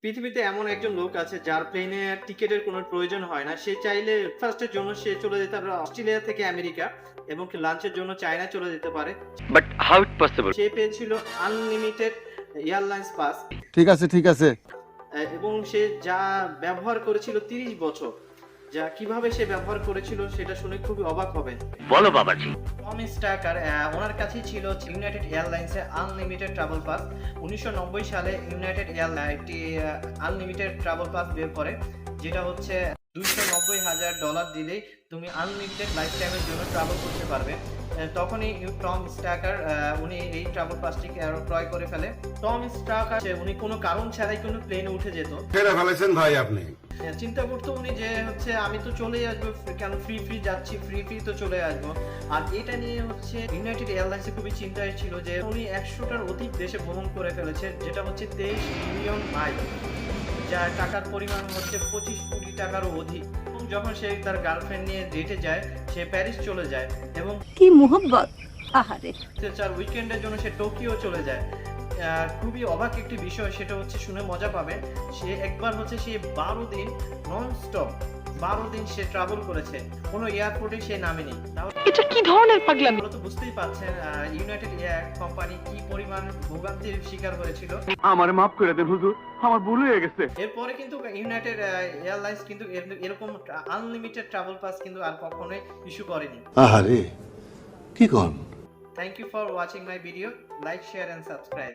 পৃথিবীতে এমন একজন লোক আছে যার প্লেনে টিকেটের কোনো প্রয়োজন হয় না। সে চাইলে ফার্স্টের জন্য সে চলে যেতে পারে অস্ট্রেলিয়া থেকে আমেরিকা এবং লাঞ্চের জন্য চায়না চলে যেতে পারে। But how it possible? সে পেয়েছিল আনলিমিটেড এয়ারলাইন্স পাস ঠিক আছে ঠিক আছে। এবং সে যা ব্যবহার করেছিল ৩০ বছর। যা কিভাবে সে ব্যবহার করেছিল সেটা শুনে খুবই অবাক হবেন। বলো বাবাজি। টম স্টাকার ওনার কাছেই ছিল ইউনাইটেড এয়ারলাইন্সের আনলিমিটেড ট্রাভেল পাস। ১৯৯০ সালে ইউনাইটেড এয়ারলাইন্স একটি আনলিমিটেড ট্রাভেল পাস বের করে, যেটা হচ্ছে $290,000 দিলেই তুমি আনলিমিটেড লাইফ টাইমের জন্য ট্রাভেল করতে পারবে। তখনই টম স্টাকার উনি এই ট্রাভেল পাসটি ক্রয় করে ফেলে। টম স্টাকার উনি কোনো কারণ ছাড়াই কোনো প্লেনে উঠে যেত। ফেলে ফেলেছেন ভাই আপনি। চিন্তা করতো উনি যে হচ্ছে আমি তো চলেই আসবো, কেন ফ্রি যাচ্ছি, ফ্রি তো চলে আসবো। আর এটা নিয়ে হচ্ছে ইউনাইটেড এয়ারলাইন্সে খুবই চিন্তায় ছিল যে উনি ১০০টার অধিক দেশে ভ্রমণ করে ফেলেছে, যেটা হচ্ছে ২৩ মিলিয়ন মাইল, যার টাকার পরিমাণ হচ্ছে ২৫ কোটি টাকারও অধিক। এবং যখন সে তার গার্লফ্রেন্ড নিয়ে ডেটে যায়, সে প্যারিস চলে যায় এবং কি মোহব্বত, আহারে। ৪ উইকেন্ডের জন্য সে টোকিও চলে যায়। খুবই অবাক একটি বিষয়, সেটা হচ্ছে শুনে মজা পাবে। সে একবার হচ্ছে সে ১২ দিন নন স্টপ ১২ দিন সে ট্রাভেল করেছে, কোনো এয়ারপোর্টে সে নামেনি। এটা কি ধরনের পাগলামি? তো বুঝতেই পারছেন ইউনাইটেড এয়ার কোম্পানি কি পরিমাণ ভোগান্তির শিকার হয়েছিল। আমারে মাফ করে দেন হুজুর, আমার ভুল হয়ে গেছে। এরপরে কিন্তু ইউনাইটেড এয়ারলাইন্স কিন্তু এরকম আনলিমিটেড ট্রাভেল পাস কিন্তু আর কখনোই ইস্যু করেনি। আহারে কি কোন? Thank you for watching my video. Like, share and subscribe.